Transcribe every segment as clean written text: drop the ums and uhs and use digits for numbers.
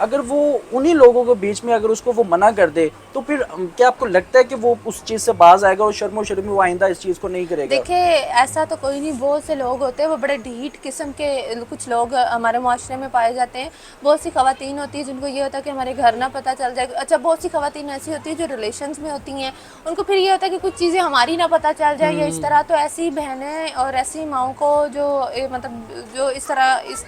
اگر وہ انہی لوگوں کے بیچ میں اگر اس کو وہ منع کر دے تو پھر کیا آپ کو لگتا ہے کہ وہ اس چیز سے باز آئے گا اور شرم و شرمی وہ آئندہ اس چیز کو نہیں کرے گا؟ دیکھیں ایسا تو کوئی نہیں، بہت سے لوگ ہوتے ہیں وہ بڑے ڈھیٹ قسم کے کچھ لوگ ہمارے معاشرے میں پائے جاتے ہیں. بہت سی خواتین ہوتی ہیں جن کو یہ ہوتا ہے کہ ہمارے گھر نہ پتہ چل جائے. اچھا بہت سی خواتین ایسی ہوتی ہیں جو ریلیشنز میں ہوتی ہیں، ان کو پھر یہ ہوتا ہے کہ کچھ چیزیں ہماری نہ پتہ چل جائے یا اس طرح. تو ایسی بہنیں اور ایسی ماؤں کو جو مطلب جو اس طرح اس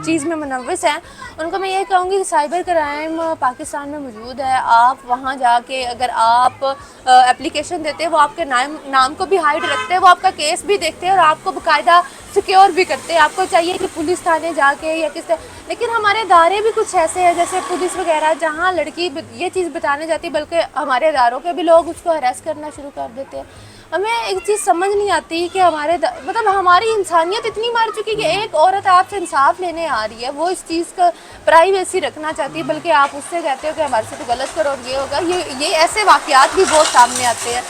چیز میں ملوث ہیں، ان کو میں یہ کہوں گی کہ سائبر کرائم پاکستان میں موجود ہے. آپ وہاں جا کے اگر آپ اپلیکیشن دیتے ہیں، وہ آپ کے نام کو بھی ہائیڈ رکھتے ہیں، وہ آپ کا کیس بھی دیکھتے ہیں اور آپ کو باقاعدہ سیکیور بھی کرتے ہیں. آپ کو چاہیے کہ پولیس تھانے جا کے یا کس طرح، لیکن ہمارے ادارے بھی کچھ ایسے ہیں جیسے پولیس وغیرہ جہاں لڑکی یہ چیز بتانے جاتی ہے بلکہ ہمارے اداروں کے بھی لوگ اس کو ہراس کرنا شروع کر دیتے ہیں. ہمیں ایک چیز سمجھ نہیں آتی کہ مطلب ہماری انسانیت اتنی مر چکی کہ ایک عورت آپ سے انصاف لینے آ رہی ہے، وہ اس چیز کا پرائیویسی رکھنا چاہتی ہے، بلکہ آپ اس سے کہتے ہو کہ ہمارے سے تو غلط کرو اور یہ ہوگا. یہ ایسے واقعات بھی بہت سامنے آتے ہیں.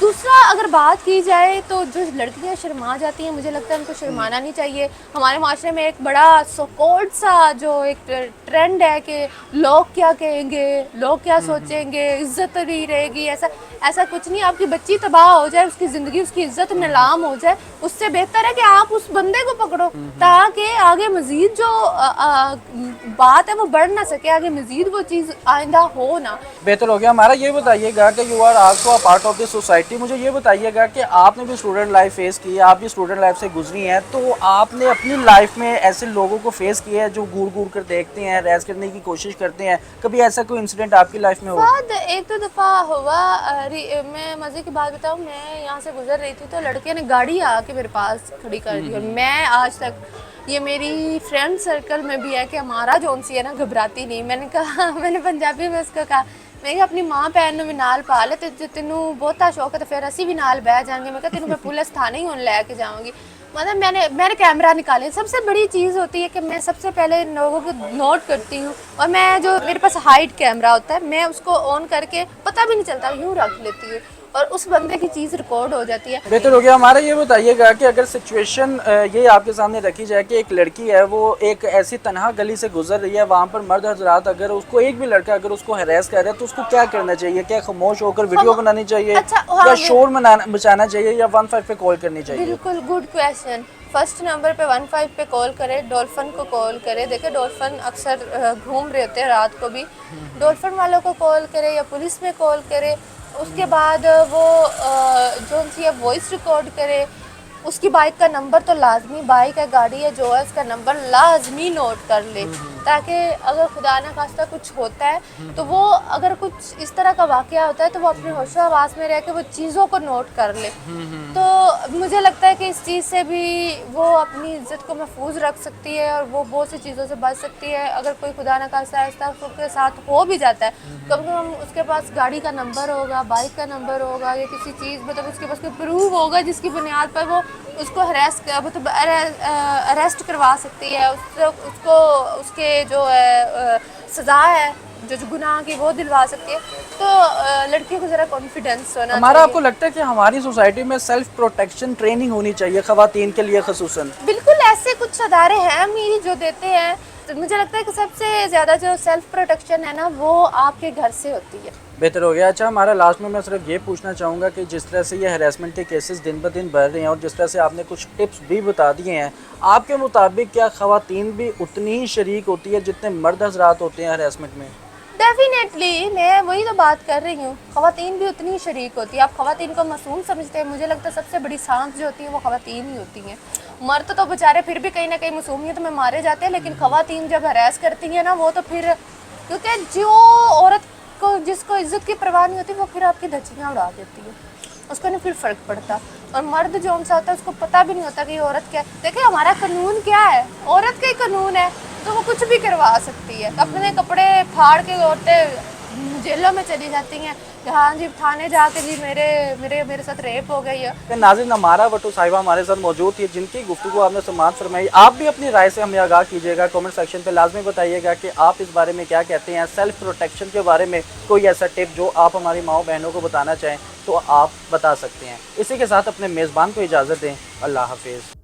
دوسرا اگر بات کی جائے تو جو لڑکیاں شرما جاتی ہیں، مجھے لگتا ہے ان کو شرمانا نہیں چاہیے. ہمارے معاشرے میں ایک بڑا سوکولڈ سا جو ایک ٹرینڈ ہے کہ لوگ کیا کہیں گے، لوگ کیا سوچیں گے، عزت نہیں رہے گی. ایسا کچھ نہیں. آپ کی بچی تباہ ہو جائے، اس کی زندگی، اس کی عزت نیلام ہو جائے، اس سے بہتر ہے کہ آپ اس بندے کو پکڑو تاکہ آگے مزید جو بات ہے وہ بڑھ نہ سکے، آگے مزید وہ چیز آئندہ ہو نہ. بہتر ہو گیا. ہمارا یہ بتائیے گا کہ you are also part of the society. مجھے یہ بتائیے گا کہ آپ نے بھی اسٹوڈنٹ لائف فیس کی ہے، آپ بھی اسٹوڈنٹ لائف سے گزری ہیں، تو آپ نے اپنی لائف میں ایسے لوگوں کو فیس کیا ہے جو گور گور کر دیکھتے ہیں، ریز کرنے کی کوشش کرتے ہیں؟ کبھی ایسا کوئی انسیڈنٹ آپ کی لائف میں ہو؟ بعد ایک دو دفعہ ہوا. میں مزے کی بات بتاؤں، میں یہاں سے گزر رہی تھی تو لڑکے نے گاڑی آ کے میرے پاس کھڑی کر دی اور میں آج تک یہ میری فرینڈ سرکل میں بھی ہے کہ ہمارا جون سی ہے نا گھبراتی نہیں. میں نے کہا، میں نے پنجابی میں اس کو کہا، میں کہا اپنی ماں بہن نوں بھی نال پا لے، تینوں بہتا شوق ہے تو پھر اسی بھی نال بہ جائیں گے. میں کہا تینوں میں پولیس تھانے ہی لے کے جاؤں گی. مطلب میں نے کیمرہ نکالے. سب سے بڑی چیز ہوتی ہے کہ میں سب سے پہلے لوگوں کو نوٹ کرتی ہوں، اور میں جو میرے پاس ہائیڈ کیمرہ ہوتا ہے میں اس کو آن کر کے پتہ بھی نہیں چلتا یوں رکھ لیتی ہوں اور اس بندے کی چیز ریکارڈ ہو جاتی ہے. بہتر ہو گیا. ہمارا یہ بتائیے گا کہ اگر سچویشن یہ آپ کے سامنے رکھی جائے کہ ایک لڑکی ہے، وہ ایک ایسی تنہا گلی سے گزر رہی ہے، وہاں پر مرد حضرات اگر اس کو ایک بھی لڑکا اگر اس کو ہراس کر رہا ہے تو اس کو کیا کرنا چاہیے؟ کیا خاموش ہو کر ویڈیو بنانی چاہیے یا شور مچانا چاہیے یا 15 پہ کال کرنی چاہیے؟ بالکل گڈ کویشچن. فرسٹ نمبر پہ 15 پہ کال کرے، ڈولفن کو کال کرے. دیکھیں ڈولفن اکثر گھوم رہے ہوتے ہیں رات کو بھی، ڈولفن والوں کو کال کرے یا پولیس میں کال کرے. اس کے بعد وہ جو سی ہے وائس ریکارڈ کرے. اس کی بائک کا نمبر تو لازمی، بائک ہے گاڑی ہے جو ہے اس کا نمبر لازمی نوٹ کر لے تاکہ اگر خدا نہ خواستہ کچھ ہوتا ہے تو وہ اگر کچھ اس طرح کا واقعہ ہوتا ہے تو وہ اپنے ہوش و حواس میں رہ کے وہ چیزوں کو نوٹ کر لے. تو مجھے لگتا ہے کہ اس چیز سے بھی وہ اپنی عزت کو محفوظ رکھ سکتی ہے اور وہ بہت سی چیزوں سے بچ سکتی ہے. اگر کوئی خدا نہ خواستہ ایسا اس کے ساتھ ہو بھی جاتا ہے کم سے کم اس کے پاس گاڑی کا نمبر ہوگا، بائک کا نمبر ہوگا یا کسی چیز مطلب اس کے پاس کوئی پروف ہوگا جس کی بنیاد پر وہ اس کو مطلب اریسٹ کروا سکتی ہے. اس کو اس کے جو ہے سزا ہے جو گناہ کی وہ دلوا سکتی ہے. تو لڑکیوں کو ذرا کانفیڈینس ہونا ہمارا آپ چاہیے. کو لگتا ہے کہ ہماری سوسائٹی میں سیلف پروٹیکشن ٹریننگ ہونی چاہیے خواتین کے لیے خصوصاً؟ بالکل ایسے کچھ ادارے ہیں میری جو دیتے ہیں. تو مجھے لگتا ہے کہ سب سے زیادہ جو سیلف پروٹیکشن ہے نا وہ آپ کے گھر سے ہوتی ہے. بہتر ہو گیا. اچھا ہمارا لاسٹ میں صرف یہ پوچھنا چاہوں گا کہ جس طرح سے یہ ہراسمنٹ کے کیسز دن بدن بڑھ رہے ہیں اور جس طرح سے آپ نے کچھ ٹپس بھی بتا دیے ہیں، آپ کے مطابق کیا خواتین بھی اتنی ہی شریک ہوتی ہے جتنے مرد حضرات ہوتے ہیں ہراسمنٹ میں؟ ڈیفینیٹلی، میں وہی تو بات کر رہی ہوں. خواتین بھی اتنی شریک ہوتی ہے. آپ خواتین کو معصوم سمجھتے ہیں، مجھے لگتا ہے سب سے بڑی سانپ جو ہوتی ہے وہ خواتین ہی ہوتی ہیں. مرد تو بیچارے پھر بھی کہیں نہ کہیں معصومیت میں مارے جاتے ہیں، لیکن خواتین جب ہراس کرتی ہیں نا وہ تو پھر، کیونکہ جو عورت کو جس کو عزت کی پرواہ نہیں ہوتی وہ پھر آپ کی دھچیاں اڑا دیتی ہے، اس کو نہیں پھر فرق پڑتا. اور مرد جو ان سے ہوتا ہے اس کو پتہ بھی نہیں ہوتا کہ یہ عورت کیا ہے. دیکھیں ہمارا قانون کیا ہے، عورت کا ہی قانون ہے تو وہ کچھ بھی کروا سکتی ہے. اپنے کپڑے پھاڑ کے عورتیں جیلوں میں چلی جاتی ہیں کہ ہاں جی تھانے جا کے جی میرے ساتھ ریپ ہو گئی ہے. ناظرین ہمارا وٹو صاحبہ ہمارے ساتھ موجود تھی جن کی گفتگو آپ نے سماعت فرمائی. آپ بھی اپنی رائے سے ہمیں آگاہ کیجیے گا، کامنٹ سیکشن پہ لازمی بتائیے گا کہ آپ اس بارے میں کیا کہتے ہیں. سیلف پروٹیکشن کے بارے میں کوئی ایسا ٹپ جو آپ ہماری ماؤں بہنوں کو بتانا چاہیں تو آپ بتا سکتے ہیں. اسی کے ساتھ اپنے میزبان کو اجازت دیں. اللہ حافظ.